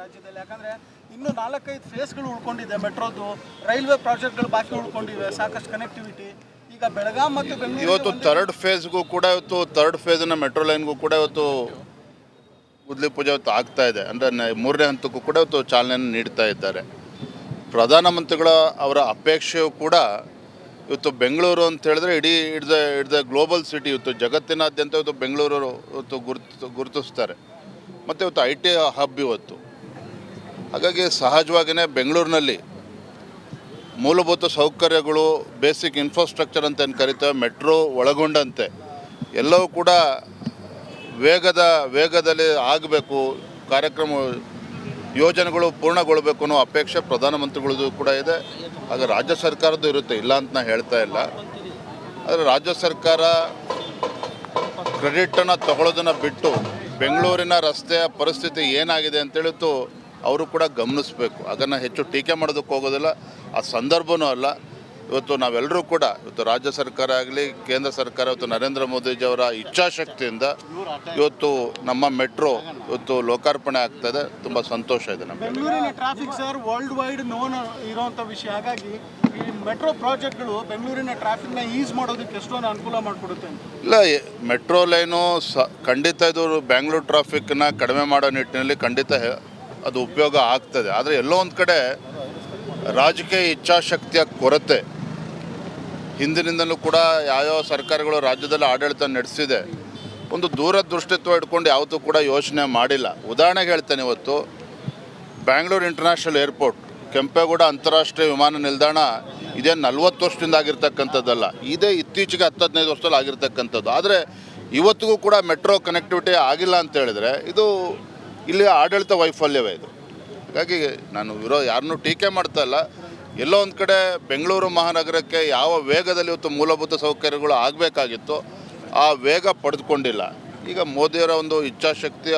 ರಾಜ್ಯದಲ್ಲಿ ಯಾಕಂದ್ರೆ ಇನ್ನು 4-5 ಫೇಸ್ಗಳು ಉಳ್ಕೊಂಡಿದೆ. ಮೆಟ್ರೋದು ರೈಲ್ವೆ ಪ್ರಾಜೆಕ್ಟ್ಗಳು ಬಾಕಿ ಉಳ್ಕೊಂಡಿವೆ, ಸಾಕಷ್ಟು ಕನೆಕ್ಟಿವಿಟಿ. ಈಗ ಬೆಳಗಾಂ ಮತ್ತು ಬೆಂಗಳೂರು ಇವತ್ತು ಥರ್ಡ್ ಫೇಸ್ಗೂ ಕೂಡ ಇವತ್ತು ಥರ್ಡ್ ಫೇಸ್ನ ಮೆಟ್ರೋ ಲೈನ್ಗೂ ಕೂಡ ಇವತ್ತು ಗುದ್ಲಿ ಪೂಜೆ ಇವತ್ತು ಆಗ್ತಾ ಇದೆ. ಅಂದರೆ 3ನೇ ಹಂತಕ್ಕೂ ಕೂಡ ಇವತ್ತು ಚಾಲನೆಯನ್ನು ನೀಡ್ತಾ ಇದ್ದಾರೆ. ಪ್ರಧಾನಮಂತ್ರಿಗಳ ಅವರ ಅಪೇಕ್ಷೆಯೂ ಕೂಡ ಇವತ್ತು ಬೆಂಗಳೂರು ಅಂತ ಹೇಳಿದ್ರೆ ಇಡ್ದ ಗ್ಲೋಬಲ್ ಸಿಟಿ, ಇವತ್ತು ಜಗತ್ತಿನಾದ್ಯಂತ ಇವತ್ತು ಬೆಂಗಳೂರು ಇವತ್ತು ಗುರುತಿಸ್ತಾರೆ. ಮತ್ತು ಇವತ್ತು IT ಹಬ್ ಇವತ್ತು. ಹಾಗಾಗಿ ಸಹಜವಾಗಿಯೇ ಬೆಂಗಳೂರಿನಲ್ಲಿ ಮೂಲಭೂತ ಸೌಕರ್ಯಗಳು, ಬೇಸಿಕ್ ಇನ್ಫ್ರಾಸ್ಟ್ರಕ್ಚರ್ ಅಂತ ಏನು ಕರಿತೇವೆ, ಮೆಟ್ರೋ ಒಳಗೊಂಡಂತೆ ಎಲ್ಲವೂ ಕೂಡ ವೇಗದಲ್ಲಿ ಆಗಬೇಕು, ಕಾರ್ಯಕ್ರಮ ಯೋಜನೆಗಳು ಪೂರ್ಣಗೊಳ್ಳಬೇಕು ಅನ್ನೋ ಅಪೇಕ್ಷೆ ಪ್ರಧಾನಮಂತ್ರಿಗಳದ್ದು ಕೂಡ ಇದೆ. ಆಗ ರಾಜ್ಯ ಸರ್ಕಾರದ್ದು ಇರುತ್ತೆ, ಇಲ್ಲ ಅಂತ ನಾನು ಹೇಳ್ತಾ ಇಲ್ಲ. ಆದರೆ ರಾಜ್ಯ ಸರ್ಕಾರ ಕ್ರೆಡಿಟನ್ನು ತಗೊಳ್ಳೋದನ್ನು ಬಿಟ್ಟು ಬೆಂಗಳೂರಿನ ರಸ್ತೆಯ ಪರಿಸ್ಥಿತಿ ಏನಾಗಿದೆ ಅಂತೇಳಿತ್ತು ಅವರು ಕೂಡ ಗಮನಿಸಬೇಕು. ಅದನ್ನು ಹೆಚ್ಚು ಟೀಕೆ ಮಾಡೋದಕ್ಕೆ ಹೋಗೋದಿಲ್ಲ, ಆ ಸಂದರ್ಭವೂ ಅಲ್ಲ. ಇವತ್ತು ನಾವೆಲ್ಲರೂ ಕೂಡ ಇವತ್ತು ರಾಜ್ಯ ಸರ್ಕಾರ ಆಗಲಿ ಕೇಂದ್ರ ಸರ್ಕಾರ ಇವತ್ತು ನರೇಂದ್ರ ಮೋದಿಜಿಯವರ ಇಚ್ಛಾಶಕ್ತಿಯಿಂದ ಇವತ್ತು ನಮ್ಮ ಮೆಟ್ರೋ ಇವತ್ತು ಲೋಕಾರ್ಪಣೆ ಆಗ್ತದೆ. ತುಂಬ ಸಂತೋಷ ಇದೆ. ನಮ್ಮ ಬೆಂಗಳೂರಿನ traffic sir worldwide known ಇರುವಂಥ ವಿಷಯ. ಹಾಗಾಗಿ ಈ ಮೆಟ್ರೋ ಪ್ರಾಜೆಕ್ಟ್ಗಳು ಬೆಂಗಳೂರಿನ ಟ್ರಾಫಿಕ್ನ ಈಸ್ ಮಾಡೋದಕ್ಕೆ ಎಷ್ಟೊಂದು ಅನುಕೂಲ ಮಾಡಿಕೊಡುತ್ತೆ. ಇಲ್ಲ, ಮೆಟ್ರೋ ಲೈನು ಖಂಡಿತ ಇದು ಬ್ಯಾಂಗ್ಳೂರು ಟ್ರಾಫಿಕ್ನ ಕಡಿಮೆ ಮಾಡೋ ನಿಟ್ಟಿನಲ್ಲಿ ಖಂಡಿತ ಅದು ಉಪಯೋಗ ಆಗ್ತದೆ. ಆದರೆ ಎಲ್ಲೋ ಒಂದು ಕಡೆ ರಾಜಕೀಯ ಇಚ್ಛಾಶಕ್ತಿಯ ಕೊರತೆ ಹಿಂದಿನಿಂದಲೂ ಕೂಡ ಯಾವ್ಯಾವ ಸರ್ಕಾರಗಳು ರಾಜ್ಯದಲ್ಲಿ ಆಡಳಿತ ನಡೆಸಿದೆ, ಒಂದು ದೂರದೃಷ್ಟಿತ್ವ ಇಟ್ಕೊಂಡು ಯಾವತ್ತೂ ಕೂಡ ಯೋಚನೆ ಮಾಡಿಲ್ಲ. ಉದಾಹರಣೆಗೆ ಹೇಳ್ತೇನೆ, ಇವತ್ತು ಬ್ಯಾಂಗ್ಳೂರು ಇಂಟರ್ನ್ಯಾಷನಲ್ ಏರ್ಪೋರ್ಟ್, ಕೆಂಪೇಗೌಡ ಅಂತಾರಾಷ್ಟ್ರೀಯ ವಿಮಾನ ನಿಲ್ದಾಣ ಇದೇ 40 ವರ್ಷದಿಂದ ಆಗಿರ್ತಕ್ಕಂಥದ್ದಲ್ಲ, ಇದೇ ಇತ್ತೀಚೆಗೆ 10-15 ವರ್ಷದಲ್ಲಿ ಆಗಿರ್ತಕ್ಕಂಥದ್ದು. ಆದರೆ ಇವತ್ತಿಗೂ ಕೂಡ ಮೆಟ್ರೋ ಕನೆಕ್ಟಿವಿಟಿ ಆಗಿಲ್ಲ ಅಂತ ಹೇಳಿದರೆ ಇದು ಇಲ್ಲಿ ಆಡಳಿತ ವೈಫಲ್ಯವೇ ಇದು. ಹಾಗಾಗಿ ನಾನು ಯಾರನ್ನೂ ಟೀಕೆ ಮಾಡ್ತಾ ಇಲ್ಲ. ಎಲ್ಲೋ ಒಂದು ಕಡೆ ಬೆಂಗಳೂರು ಮಹಾನಗರಕ್ಕೆ ಯಾವ ವೇಗದಲ್ಲಿ ಇವತ್ತು ಮೂಲಭೂತ ಸೌಕರ್ಯಗಳು ಆಗಬೇಕಾಗಿತ್ತು ಆ ವೇಗ ಪಡೆದುಕೊಂಡಿಲ್ಲ. ಈಗ ಮೋದಿಯವರ ಒಂದು ಇಚ್ಛಾಶಕ್ತಿ,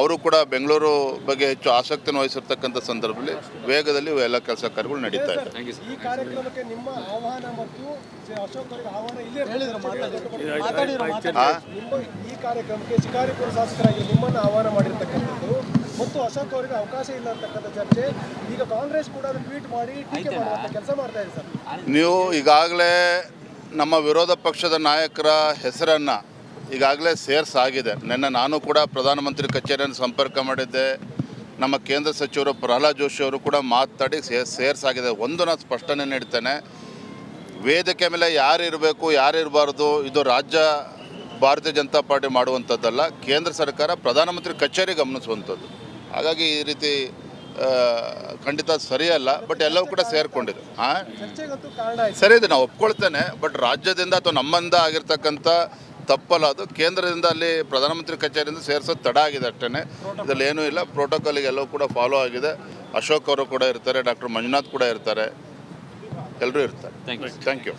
ಅವರು ಕೂಡ ಬೆಂಗಳೂರು ಬಗ್ಗೆ ಹೆಚ್ಚು ಆಸಕ್ತಿಯನ್ನು ವಹಿಸಿರ್ತಕ್ಕಂಥ ಸಂದರ್ಭದಲ್ಲಿ ವೇಗದಲ್ಲಿ ಎಲ್ಲ ಕೆಲಸ ಕಾರ್ಯಗಳು ನಡೀತಾ ಇದೆ. ಈ ಕಾರ್ಯಕ್ರಮಕ್ಕೆ ನಿಮ್ಮ ಆಹ್ವಾನ ಮತ್ತು ಅಶೋಕ್ ಅವರಿಗೆ ಆಹ್ವಾನ ಇಲ್ಲೇ ಈ ಕಾರ್ಯಕ್ರಮಕ್ಕೆ ಶಿಕಾರಿಪುರ ಶಾಸಕರಾಗಿ ನಿಮ್ಮನ್ನು ಆಹ್ವಾನ ಮಾಡಿರ್ತಕ್ಕಂಥದ್ದು ಮತ್ತು ಅಶೋಕ್ ಅವರಿಗೆ ಅವಕಾಶ ಇಲ್ಲ ಅಂತಕ್ಕಂಥ ಚರ್ಚೆ. ಈಗ ಕಾಂಗ್ರೆಸ್ ಕೂಡ ಟ್ವೀಟ್ ಮಾಡಿ ಟೀಕೆ ಮಾಡುವಂಥ ಕೆಲಸ ಮಾಡ್ತಾ ಇದೆ ಸರ್. ನೀವು ಈಗಾಗಲೇ ನಮ್ಮ ವಿರೋಧ ಪಕ್ಷದ ನಾಯಕರ ಹೆಸರನ್ನು ಈಗಾಗಲೇ ಸೇರ್ಸಾಗಿದೆ. ನಿನ್ನೆ ನಾನು ಕೂಡ ಪ್ರಧಾನಮಂತ್ರಿ ಕಚೇರಿಯನ್ನು ಸಂಪರ್ಕ ಮಾಡಿದ್ದೆ. ನಮ್ಮ ಕೇಂದ್ರ ಸಚಿವರು ಪ್ರಹ್ಲಾದ್ ಜೋಶಿ ಅವರು ಕೂಡ ಮಾತಾಡಿ ಸೇರ್ಸಾಗಿದೆ. ಒಂದು ನಾನು ಸ್ಪಷ್ಟನೆ ನೀಡ್ತೇನೆ, ವೇದಿಕೆ ಮೇಲೆ ಯಾರು ಇರಬೇಕು ಯಾರು ಇರಬಾರ್ದು ಇದು ರಾಜ್ಯ ಭಾರತೀಯ ಜನತಾ ಪಾರ್ಟಿ ಮಾಡುವಂಥದ್ದಲ್ಲ, ಕೇಂದ್ರ ಸರ್ಕಾರ ಪ್ರಧಾನಮಂತ್ರಿ ಕಚೇರಿ ಗಮನಿಸುವಂಥದ್ದು. ಹಾಗಾಗಿ ಈ ರೀತಿ ಖಂಡಿತ ಸರಿಯಲ್ಲ. ಬಟ್ ಎಲ್ಲವೂ ಕೂಡ ಸೇರಿಕೊಂಡಿದೆ. ಸರಿ ಇದೆ, ನಾವು ಒಪ್ಕೊಳ್ತೇನೆ. ಬಟ್ ರಾಜ್ಯದಿಂದ ಅಥವಾ ನಮ್ಮಿಂದ ಆಗಿರ್ತಕ್ಕಂಥ ತಪ್ಪಲ್ಲ, ಅದು ಕೇಂದ್ರದಿಂದ ಅಲ್ಲಿ ಪ್ರಧಾನಮಂತ್ರಿ ಕಚೇರಿಯಿಂದ ಸೇರಿಸೋದು ತಡ ಆಗಿದೆ ಅಷ್ಟೇ. ಇದರಲ್ಲಿ ಏನೂ ಇಲ್ಲ. ಪ್ರೋಟೋಕಾಲಿಗೆ ಎಲ್ಲವೂ ಕೂಡ ಫಾಲೋ ಆಗಿದೆ. ಅಶೋಕ್ ಅವರು ಕೂಡ ಇರ್ತಾರೆ, ಡಾಕ್ಟರ್ ಮಂಜುನಾಥ್ ಕೂಡ ಇರ್ತಾರೆ, ಎಲ್ಲರೂ ಇರ್ತಾರೆ. Thank you.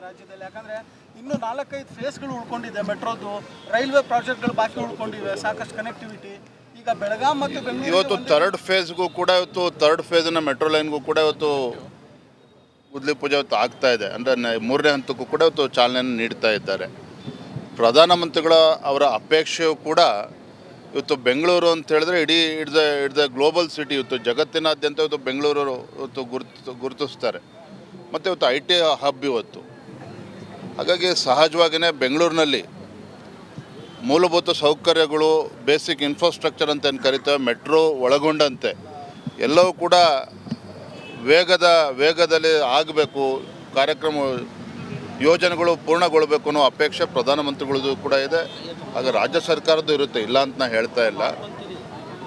ರಾಜ್ಯದಲ್ಲಿ ಯಾಕಂದ್ರೆ ಇನ್ನು 4-5 ಫೇಸ್ಗಳು ಉಳ್ಕೊಂಡಿದೆ. ಮೆಟ್ರೋದು ರೈಲ್ವೆ ಪ್ರಾಜೆಕ್ಟ್ಗಳು ಬಾಕಿ ಉಳ್ಕೊಂಡಿವೆ, ಸಾಕಷ್ಟು ಕನೆಕ್ಟಿವಿಟಿ. ಈಗ ಬೆಳಗಾಂ ಮತ್ತು ಬೆಂಗಳೂರು ಇವತ್ತು ಥರ್ಡ್ ಫೇಸ್ಗೂ ಕೂಡ ಇವತ್ತು ಥರ್ಡ್ ಫೇಸ್ನ ಮೆಟ್ರೋ ಲೈನ್ಗೂ ಕೂಡ ಇವತ್ತು ಗುದ್ಲಿ ಪೂಜೆ ಇವತ್ತು ಆಗ್ತಾ ಇದೆ. ಅಂದರೆ 3ನೇ ಹಂತಕ್ಕೂ ಕೂಡ ಇವತ್ತು ಚಾಲನೆಯನ್ನು ನೀಡ್ತಾ ಇದ್ದಾರೆ. ಪ್ರಧಾನಮಂತ್ರಿಗಳ ಅವರ ಅಪೇಕ್ಷೆಯೂ ಕೂಡ ಇವತ್ತು ಬೆಂಗಳೂರು ಅಂತ ಹೇಳಿದ್ರೆ ಇಡ್ದ ಗ್ಲೋಬಲ್ ಸಿಟಿ, ಇವತ್ತು ಜಗತ್ತಿನಾದ್ಯಂತ ಇವತ್ತು ಬೆಂಗಳೂರು ಇವತ್ತು ಗುರುತಿಸ್ತಾರೆ. ಮತ್ತು ಇವತ್ತು IT ಹಬ್ ಇವತ್ತು. ಹಾಗಾಗಿ ಸಹಜವಾಗಿಯೇ ಬೆಂಗಳೂರಿನಲ್ಲಿ ಮೂಲಭೂತ ಸೌಕರ್ಯಗಳು, ಬೇಸಿಕ್ ಇನ್ಫ್ರಾಸ್ಟ್ರಕ್ಚರ್ ಅಂತ ಏನು ಕರಿತೇವೆ, ಮೆಟ್ರೋ ಒಳಗೊಂಡಂತೆ ಎಲ್ಲವೂ ಕೂಡ ವೇಗದಲ್ಲಿ ಆಗಬೇಕು, ಕಾರ್ಯಕ್ರಮ ಯೋಜನೆಗಳು ಪೂರ್ಣಗೊಳ್ಳಬೇಕು ಅನ್ನೋ ಅಪೇಕ್ಷೆ ಪ್ರಧಾನಮಂತ್ರಿಗಳದ್ದು ಕೂಡ ಇದೆ. ಆಗ ರಾಜ್ಯ ಸರ್ಕಾರದ್ದು ಇರುತ್ತೆ, ಇಲ್ಲ ಅಂತ ನಾನು ಹೇಳ್ತಾ ಇಲ್ಲ.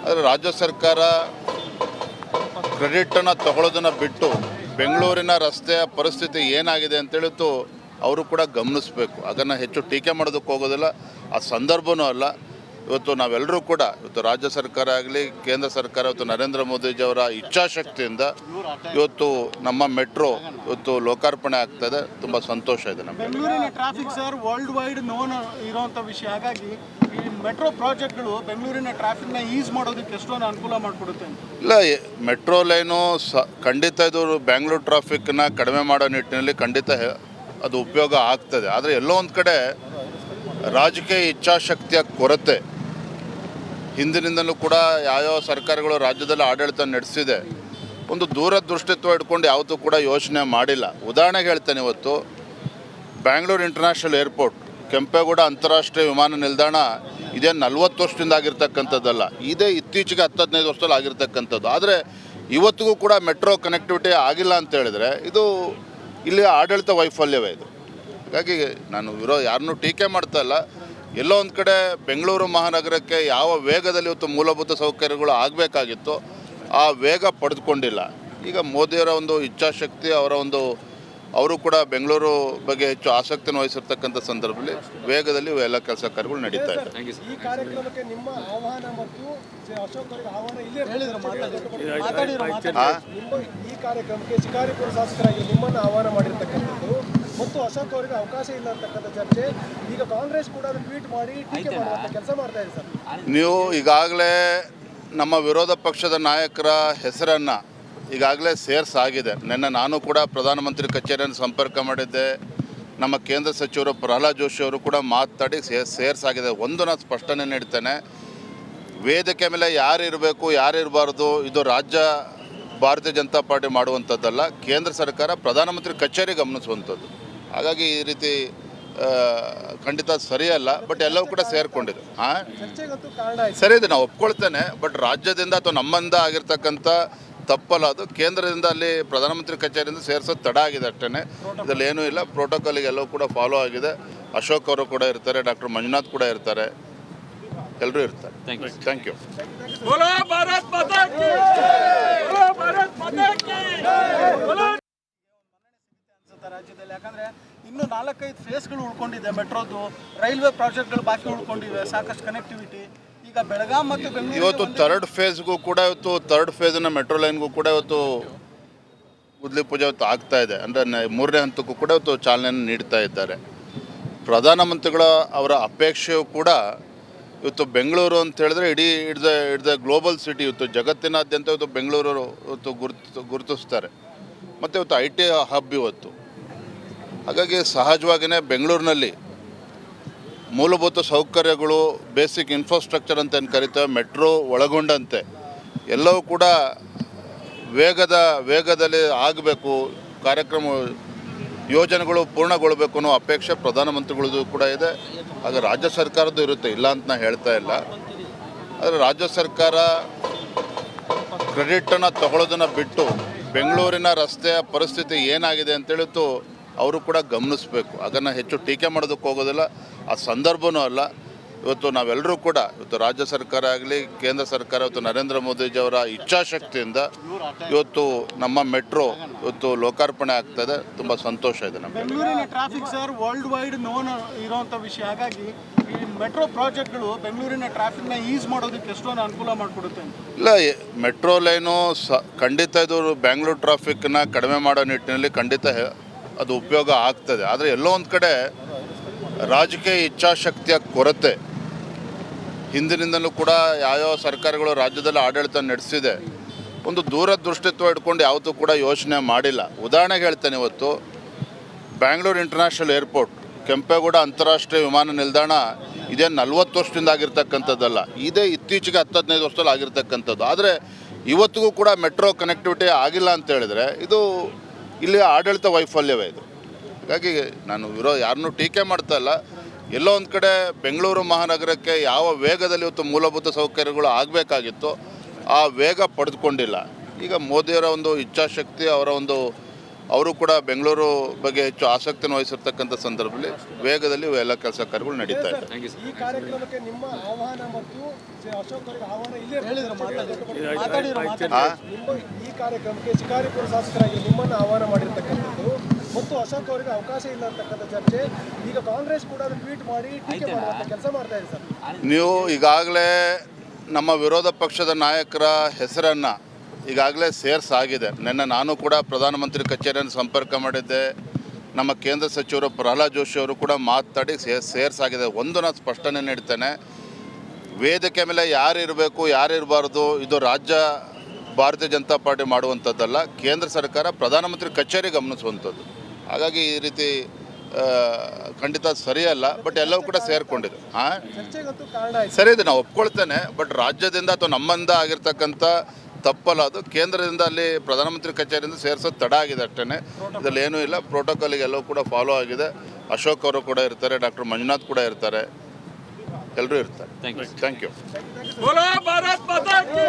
ಆದರೆ ರಾಜ್ಯ ಸರ್ಕಾರ ಕ್ರೆಡಿಟನ್ನು ತಗೊಳ್ಳೋದನ್ನು ಬಿಟ್ಟು ಬೆಂಗಳೂರಿನ ರಸ್ತೆಯ ಪರಿಸ್ಥಿತಿ ಏನಾಗಿದೆ ಅಂತೇಳಿತ್ತು ಅವರು ಕೂಡ ಗಮನಿಸಬೇಕು. ಅದನ್ನು ಹೆಚ್ಚು ಟೀಕೆ ಮಾಡೋದಕ್ಕೆ ಹೋಗೋದಿಲ್ಲ, ಆ ಸಂದರ್ಭವೂ ಅಲ್ಲ. ಇವತ್ತು ನಾವೆಲ್ಲರೂ ಕೂಡ ಇವತ್ತು ರಾಜ್ಯ ಸರ್ಕಾರ ಆಗಲಿ ಕೇಂದ್ರ ಸರ್ಕಾರ ಇವತ್ತು ನರೇಂದ್ರ ಮೋದಿಜಿಯವರ ಇಚ್ಛಾಶಕ್ತಿಯಿಂದ ಇವತ್ತು ನಮ್ಮ ಮೆಟ್ರೋ ಇವತ್ತು ಲೋಕಾರ್ಪಣೆ ಆಗ್ತದೆ. ತುಂಬ ಸಂತೋಷ ಇದೆ. ನಮ್ಮ ಬೆಂಗಳೂರಿನ traffic sir worldwide known ಇರುವಂಥ ವಿಷಯ. ಹಾಗಾಗಿ ಈ ಮೆಟ್ರೋ ಪ್ರಾಜೆಕ್ಟ್ಗಳು ಬೆಂಗಳೂರಿನ ಟ್ರಾಫಿಕ್ನ ಈಸ್ ಮಾಡೋದಕ್ಕೆ ಎಷ್ಟೊಂದು ಅನುಕೂಲ ಮಾಡಿಕೊಡುತ್ತೆ. ಇಲ್ಲ, ಮೆಟ್ರೋ ಲೈನು ಖಂಡಿತ ಇದು ಬ್ಯಾಂಗ್ಳೂರು ಟ್ರಾಫಿಕ್ನ ಕಡಿಮೆ ಮಾಡೋ ನಿಟ್ಟಿನಲ್ಲಿ ಖಂಡಿತ ಅದು ಉಪಯೋಗ ಆಗ್ತದೆ. ಆದರೆ ಎಲ್ಲೋ ಒಂದು ಕಡೆ ರಾಜಕೀಯ ಇಚ್ಛಾಶಕ್ತಿಯ ಕೊರತೆ ಹಿಂದಿನಿಂದಲೂ ಕೂಡ ಯಾವ್ಯಾವ ಸರ್ಕಾರಗಳು ರಾಜ್ಯದಲ್ಲಿ ಆಡಳಿತ ನಡೆಸಿದೆ, ಒಂದು ದೂರದೃಷ್ಟಿತ್ವ ಇಟ್ಕೊಂಡು ಯಾವತ್ತೂ ಕೂಡ ಯೋಚನೆ ಮಾಡಿಲ್ಲ. ಉದಾಹರಣೆಗೆ ಹೇಳ್ತೇನೆ, ಇವತ್ತು ಬ್ಯಾಂಗ್ಳೂರು ಇಂಟರ್ನ್ಯಾಷನಲ್ ಏರ್ಪೋರ್ಟ್, ಕೆಂಪೇಗೌಡ ಅಂತಾರಾಷ್ಟ್ರೀಯ ವಿಮಾನ ನಿಲ್ದಾಣ ಇದೇ 40 ವರ್ಷದಿಂದ ಆಗಿರ್ತಕ್ಕಂಥದ್ದಲ್ಲ, ಇದೇ ಇತ್ತೀಚೆಗೆ 10-15 ವರ್ಷದಲ್ಲಿ ಆಗಿರ್ತಕ್ಕಂಥದ್ದು. ಆದರೆ ಇವತ್ತಿಗೂ ಕೂಡ ಮೆಟ್ರೋ ಕನೆಕ್ಟಿವಿಟಿ ಆಗಿಲ್ಲ ಅಂತ ಹೇಳಿದರೆ ಇದು ಇಲ್ಲಿ ಆಡಳಿತ ವೈಫಲ್ಯವೇ ಇದು. ಹಾಗಾಗಿ ನಾನು ಯಾರನ್ನೂ ಟೀಕೆ ಮಾಡ್ತಾ ಇಲ್ಲ. ಎಲ್ಲೋ ಒಂದು ಕಡೆ ಬೆಂಗಳೂರು ಮಹಾನಗರಕ್ಕೆ ಯಾವ ವೇಗದಲ್ಲಿ ಇವತ್ತು ಮೂಲಭೂತ ಸೌಕರ್ಯಗಳು ಆಗಬೇಕಾಗಿತ್ತು ಆ ವೇಗ ಪಡೆದುಕೊಂಡಿಲ್ಲ. ಈಗ ಮೋದಿಯವರ ಒಂದು ಇಚ್ಛಾಶಕ್ತಿ, ಅವರು ಕೂಡ ಬೆಂಗಳೂರು ಬಗ್ಗೆ ಹೆಚ್ಚು ಆಸಕ್ತಿಯನ್ನು ವಹಿಸಿರ್ತಕ್ಕಂಥ ಸಂದರ್ಭದಲ್ಲಿ ವೇಗದಲ್ಲಿ ಎಲ್ಲ ಕೆಲಸ ಕಾರ್ಯಗಳು ನಡೀತಾ ಇದೆ. ಈ ಕಾರ್ಯಕ್ರಮಕ್ಕೆ ನಿಮ್ಮ ಆಹ್ವಾನ ಮತ್ತು ಅಶೋಕ್ ಅವರಿಗೆ ಆಹ್ವಾನ ಇಲ್ಲೇ ಈ ಕಾರ್ಯಕ್ರಮಕ್ಕೆ ಶಿಕಾರಿಪುರ ಶಾಸಕರಾಗಿ ನಿಮ್ಮನ್ನು ಆಹ್ವಾನ ಮಾಡಿರ್ತಕ್ಕಂಥದ್ದು ಮತ್ತು ಅಶೋಕ್ ಅವರಿಗೆ ಅವಕಾಶ ಇಲ್ಲ ಅಂತಕ್ಕಂಥ ಚರ್ಚೆ ಈಗ ಕಾಂಗ್ರೆಸ್ ಕೂಡ ಟ್ವೀಟ್ ಮಾಡಿ ಟೀಕೆ ಮಾಡುವಂಥ ಕೆಲಸ ಮಾಡ್ತಾ ಇದೆ ಸರ್. ನೀವು ಈಗಾಗಲೇ ನಮ್ಮ ವಿರೋಧ ಪಕ್ಷದ ನಾಯಕರ ಹೆಸರನ್ನು ಈಗಾಗಲೇ ಸೇರ್ಸಾಗಿದೆ. ನಿನ್ನೆ ನಾನು ಕೂಡ ಪ್ರಧಾನಮಂತ್ರಿ ಕಚೇರಿಯನ್ನು ಸಂಪರ್ಕ ಮಾಡಿದ್ದೆ. ನಮ್ಮ ಕೇಂದ್ರ ಸಚಿವರು ಪ್ರಹ್ಲಾದ್ ಜೋಶಿ ಅವರು ಕೂಡ ಮಾತಾಡಿ ಸೇರ್ಸಾಗಿದೆ. ಒಂದು ನಾನು ಸ್ಪಷ್ಟನೆ ನೀಡ್ತೇನೆ, ವೇದಿಕೆ ಮೇಲೆ ಯಾರು ಇರಬೇಕು ಯಾರು ಇರಬಾರ್ದು ಇದು ರಾಜ್ಯ ಭಾರತೀಯ ಜನತಾ ಪಾರ್ಟಿ ಮಾಡುವಂಥದ್ದಲ್ಲ, ಕೇಂದ್ರ ಸರ್ಕಾರ ಪ್ರಧಾನಮಂತ್ರಿ ಕಚೇರಿ ಗಮನಿಸುವಂಥದ್ದು. ಹಾಗಾಗಿ ಈ ರೀತಿ ಖಂಡಿತ ಸರಿಯಲ್ಲ. ಬಟ್ ಎಲ್ಲವೂ ಕೂಡ ಸೇರಿಕೊಂಡಿದೆ. ಸರಿ ಇದೆ, ನಾವು ಒಪ್ಕೊಳ್ತೇನೆ. ಬಟ್ ರಾಜ್ಯದಿಂದ ಅಥವಾ ನಮ್ಮಿಂದ ಆಗಿರ್ತಕ್ಕಂಥ ತಪ್ಪಲ್ಲ, ಅದು ಕೇಂದ್ರದಿಂದ ಅಲ್ಲಿ ಪ್ರಧಾನಮಂತ್ರಿ ಕಚೇರಿಯಿಂದ ಸೇರಿಸೋದು ತಡ ಆಗಿದೆ ಅಷ್ಟೇ. ಇದರಲ್ಲಿ ಏನೂ ಇಲ್ಲ. ಪ್ರೋಟೋಕಾಲಿಗೆ ಎಲ್ಲವೂ ಕೂಡ ಫಾಲೋ ಆಗಿದೆ. ಅಶೋಕ್ ಅವರು ಕೂಡ ಇರ್ತಾರೆ, ಡಾಕ್ಟರ್ ಮಂಜುನಾಥ್ ಕೂಡ ಇರ್ತಾರೆ, ಎಲ್ಲರೂ ಇರ್ತಾರೆ. Thank you. ರಾಜ್ಯದಲ್ಲಿ ಯಾಕಂದ್ರೆ ಇನ್ನೂ 4-5 ಫೇಸ್ಗಳು ಉಳ್ಕೊಂಡಿದೆ. ಮೆಟ್ರೋದು, ರೈಲ್ವೆ ಪ್ರಾಜೆಕ್ಟ್ಗಳು ಬಾಕಿ ಉಳ್ಕೊಂಡಿವೆ, ಸಾಕಷ್ಟು ಕನೆಕ್ಟಿವಿಟಿ. ಈಗ ಬೆಳಗಾಂ ಮತ್ತು ಬೆಂಗಳೂರು ಇವತ್ತು ಥರ್ಡ್ ಫೇಸ್ಗೂ ಕೂಡ ಥರ್ಡ್ ಫೇಸ್ನ ಮೆಟ್ರೋ ಲೈನ್ಗೂ ಕೂಡ ಇವತ್ತು ಗುದ್ಲಿ ಪೂಜೆ ಇವತ್ತು ಆಗ್ತಾ ಇದೆ. ಅಂದರೆ 3ನೇ ಹಂತಕ್ಕೂ ಕೂಡ ಇವತ್ತು ಚಾಲನೆಯನ್ನು ನೀಡ್ತಾ ಇದ್ದಾರೆ. ಪ್ರಧಾನಮಂತ್ರಿಗಳ ಅವರ ಅಪೇಕ್ಷೆಯೂ ಕೂಡ ಇವತ್ತು ಬೆಂಗಳೂರು ಅಂತ ಹೇಳಿದ್ರೆ ಇಡ್ದ ಗ್ಲೋಬಲ್ ಸಿಟಿ, ಇವತ್ತು ಜಗತ್ತಿನಾದ್ಯಂತ ಇವತ್ತು ಬೆಂಗಳೂರು ಇವತ್ತು ಗುರುತಿಸ್ತಾರೆ. ಮತ್ತು ಇವತ್ತು IT ಹಬ್ ಇವತ್ತು. ಹಾಗಾಗಿ ಸಹಜವಾಗಿಯೇ ಬೆಂಗಳೂರಿನಲ್ಲಿ ಮೂಲಭೂತ ಸೌಕರ್ಯಗಳು, ಬೇಸಿಕ್ ಇನ್ಫ್ರಾಸ್ಟ್ರಕ್ಚರ್ ಅಂತ ಏನು ಕರಿತೇವೆ, ಮೆಟ್ರೋ ಒಳಗೊಂಡಂತೆ ಎಲ್ಲವೂ ಕೂಡ ವೇಗದಲ್ಲಿ ಆಗಬೇಕು, ಕಾರ್ಯಕ್ರಮ ಯೋಜನೆಗಳು ಪೂರ್ಣಗೊಳ್ಳಬೇಕು ಅನ್ನೋ ಅಪೇಕ್ಷೆ ಪ್ರಧಾನಮಂತ್ರಿಗಳದ್ದು ಕೂಡ ಇದೆ. ಆಗ ರಾಜ್ಯ ಸರ್ಕಾರದ್ದು ಇರುತ್ತೆ, ಇಲ್ಲ ಅಂತ ನಾನು ಹೇಳ್ತಾ ಇಲ್ಲ. ಆದರೆ ರಾಜ್ಯ ಸರ್ಕಾರ ಕ್ರೆಡಿಟನ್ನು ತಗೊಳ್ಳೋದನ್ನು ಬಿಟ್ಟು ಬೆಂಗಳೂರಿನ ರಸ್ತೆಯ ಪರಿಸ್ಥಿತಿ ಏನಾಗಿದೆ ಅಂತೇಳಿತ್ತು ಅವರು ಕೂಡ ಗಮನಿಸಬೇಕು. ಅದನ್ನು ಹೆಚ್ಚು ಟೀಕೆ ಮಾಡೋದಕ್ಕೆ ಹೋಗೋದಿಲ್ಲ, ಆ ಸಂದರ್ಭವೂ ಅಲ್ಲ. ಇವತ್ತು ನಾವೆಲ್ಲರೂ ಕೂಡ ಇವತ್ತು ರಾಜ್ಯ ಸರ್ಕಾರ ಆಗಲಿ ಕೇಂದ್ರ ಸರ್ಕಾರ ಇವತ್ತು ನರೇಂದ್ರ ಮೋದಿಜಿಯವರ ಇಚ್ಛಾಶಕ್ತಿಯಿಂದ ಇವತ್ತು ನಮ್ಮ ಮೆಟ್ರೋ ಇವತ್ತು ಲೋಕಾರ್ಪಣೆ ಆಗ್ತದೆ. ತುಂಬ ಸಂತೋಷ ಇದೆ. ನಮ್ಮ ಬೆಂಗಳೂರಿನ traffic sir worldwide known ಇರುವಂಥ ವಿಷಯ. ಹಾಗಾಗಿ ಈ ಮೆಟ್ರೋ ಪ್ರಾಜೆಕ್ಟ್ಗಳು ಬೆಂಗಳೂರಿನ ಟ್ರಾಫಿಕ್ನ ಈಸ್ ಮಾಡೋದಕ್ಕೆ ಎಷ್ಟೊಂದು ಅನುಕೂಲ ಮಾಡಿಕೊಡುತ್ತೆ. ಇಲ್ಲ, ಮೆಟ್ರೋ ಲೈನು ಖಂಡಿತ ಇದು ಬ್ಯಾಂಗ್ಳೂರು ಟ್ರಾಫಿಕ್ನ ಕಡಿಮೆ ಮಾಡೋ ನಿಟ್ಟಿನಲ್ಲಿ ಖಂಡಿತ ಅದು ಉಪಯೋಗ ಆಗ್ತದೆ. ಆದರೆ ಎಲ್ಲೋ ಒಂದು ಕಡೆ ರಾಜಕೀಯ ಇಚ್ಛಾಶಕ್ತಿಯ ಕೊರತೆ ಹಿಂದಿನಿಂದಲೂ ಕೂಡ ಯಾವ್ಯಾವ ಸರ್ಕಾರಗಳು ರಾಜ್ಯದಲ್ಲಿ ಆಡಳಿತ ನಡೆಸಿದೆ, ಒಂದು ದೂರದೃಷ್ಟಿತ್ವ ಇಟ್ಕೊಂಡು ಯಾವತ್ತೂ ಕೂಡ ಯೋಚನೆ ಮಾಡಿಲ್ಲ. ಉದಾಹರಣೆಗೆ ಹೇಳ್ತೇನೆ, ಇವತ್ತು ಬ್ಯಾಂಗ್ಳೂರು ಇಂಟರ್ನ್ಯಾಷನಲ್ ಏರ್ಪೋರ್ಟ್, ಕೆಂಪೇಗೌಡ ಅಂತಾರಾಷ್ಟ್ರೀಯ ವಿಮಾನ ನಿಲ್ದಾಣ ಇದೇ 40 ವರ್ಷದಿಂದ ಆಗಿರ್ತಕ್ಕಂಥದ್ದಲ್ಲ, ಇದೇ ಇತ್ತೀಚೆಗೆ 10-15 ವರ್ಷದಲ್ಲಿ ಆಗಿರ್ತಕ್ಕಂಥದ್ದು. ಆದರೆ ಇವತ್ತಿಗೂ ಕೂಡ ಮೆಟ್ರೋ ಕನೆಕ್ಟಿವಿಟಿ ಆಗಿಲ್ಲ ಅಂತ ಹೇಳಿದರೆ ಇದು ಇಲ್ಲಿ ಆಡಳಿತ ವೈಫಲ್ಯವೇ ಇದು. ಹಾಗಾಗಿ ನಾನು ಯಾರನ್ನೂ ಟೀಕೆ ಮಾಡ್ತಾ ಇಲ್ಲ. ಎಲ್ಲೋ ಒಂದು ಕಡೆ ಬೆಂಗಳೂರು ಮಹಾನಗರಕ್ಕೆ ಯಾವ ವೇಗದಲ್ಲಿ ಇವತ್ತು ಮೂಲಭೂತ ಸೌಕರ್ಯಗಳು ಆಗಬೇಕಾಗಿತ್ತು ಆ ವೇಗ ಪಡೆದುಕೊಂಡಿಲ್ಲ. ಈಗ ಮೋದಿಯವರ ಒಂದು ಇಚ್ಛಾಶಕ್ತಿ, ಅವರು ಕೂಡ ಬೆಂಗಳೂರು ಬಗ್ಗೆ ಹೆಚ್ಚು ಆಸಕ್ತಿಯನ್ನು ವಹಿಸಿರ್ತಕ್ಕಂಥ ಸಂದರ್ಭದಲ್ಲಿ ವೇಗದಲ್ಲಿ ಎಲ್ಲ ಕೆಲಸ ಕಾರ್ಯಗಳು ನಡೀತಾ ಇದೆ. ಈ ಕಾರ್ಯಕ್ರಮಕ್ಕೆ ನಿಮ್ಮ ಆಹ್ವಾನ ಮತ್ತು ಅಶೋಕ್ ಅವರಿಗೆ ಆಹ್ವಾನ ಇಲ್ಲೇ ಈ ಕಾರ್ಯಕ್ರಮಕ್ಕೆ ಶಿಕಾರಿಪುರ ಶಾಸಕರಾಗಿ ನಿಮ್ಮನ್ನು ಆಹ್ವಾನ ಮಾಡಿರ್ತಕ್ಕಂಥದ್ದು ಮತ್ತು ಅಶೋಕ್ ಅವರಿಗೆ ಅವಕಾಶ ಇಲ್ಲ ಅಂತಕ್ಕಂಥ ಚರ್ಚೆ ಈಗ ಕಾಂಗ್ರೆಸ್ ಕೂಡ ಟ್ವೀಟ್ ಮಾಡಿ ಟೀಕೆ ಮಾಡುವಂಥ ಕೆಲಸ ಮಾಡ್ತಾ ಇದೆ ಸರ್. ನೀವು ಈಗಾಗಲೇ ನಮ್ಮ ವಿರೋಧ ಪಕ್ಷದ ನಾಯಕರ ಹೆಸರನ್ನು ಈಗಾಗಲೇ ಸೇರ್ಸಾಗಿದೆ. ನಿನ್ನೆ ನಾನು ಕೂಡ ಪ್ರಧಾನಮಂತ್ರಿ ಕಚೇರಿಯನ್ನು ಸಂಪರ್ಕ ಮಾಡಿದ್ದೆ. ನಮ್ಮ ಕೇಂದ್ರ ಸಚಿವರು ಪ್ರಹ್ಲಾದ್ ಜೋಶಿ ಅವರು ಕೂಡ ಮಾತಾಡಿ ಸೇರ್ಸಾಗಿದೆ. ಒಂದು ನಾನು ಸ್ಪಷ್ಟನೆ ನೀಡ್ತೇನೆ, ವೇದಿಕೆ ಮೇಲೆ ಯಾರು ಇರಬೇಕು ಯಾರು ಇರಬಾರ್ದು ಇದು ರಾಜ್ಯ ಭಾರತೀಯ ಜನತಾ ಪಾರ್ಟಿ ಮಾಡುವಂಥದ್ದಲ್ಲ, ಕೇಂದ್ರ ಸರ್ಕಾರ ಪ್ರಧಾನಮಂತ್ರಿ ಕಚೇರಿ ಗಮನಿಸುವಂಥದ್ದು. ಹಾಗಾಗಿ ಈ ರೀತಿ ಖಂಡಿತ ಸರಿಯಲ್ಲ. ಬಟ್ ಎಲ್ಲವೂ ಕೂಡ ಸೇರಿಕೊಂಡಿದೆ. ಚರ್ಚೆಗಂತೂ ಕಾರಣ ಆಯ್ತು. ಸರಿ ಇದೆ, ನಾವು ಒಪ್ಕೊಳ್ತೇನೆ. ಬಟ್ ರಾಜ್ಯದಿಂದ ಅಥವಾ ನಮ್ಮಿಂದ ಆಗಿರ್ತಕ್ಕಂಥ ತಪ್ಪಲ್ಲ, ಅದು ಕೇಂದ್ರದಿಂದ ಅಲ್ಲಿ ಪ್ರಧಾನಮಂತ್ರಿ ಕಚೇರಿಯಿಂದ ಸೇರಿಸೋದು ತಡ ಆಗಿದೆ ಅಷ್ಟೇ. ಇದರಲ್ಲಿ ಏನೂ ಇಲ್ಲ. ಪ್ರೋಟೋಕಾಲಿಗೆ ಎಲ್ಲವೂ ಕೂಡ ಫಾಲೋ ಆಗಿದೆ. ಅಶೋಕ್ ಅವರು ಕೂಡ ಇರ್ತಾರೆ, ಡಾಕ್ಟರ್ ಮಂಜುನಾಥ್ ಕೂಡ ಇರ್ತಾರೆ, ಎಲ್ಲರೂ ಇರ್ತಾರೆ. Thank you. बोलो भारत माता की,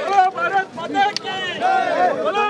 बोलो भारत माता की, बोलो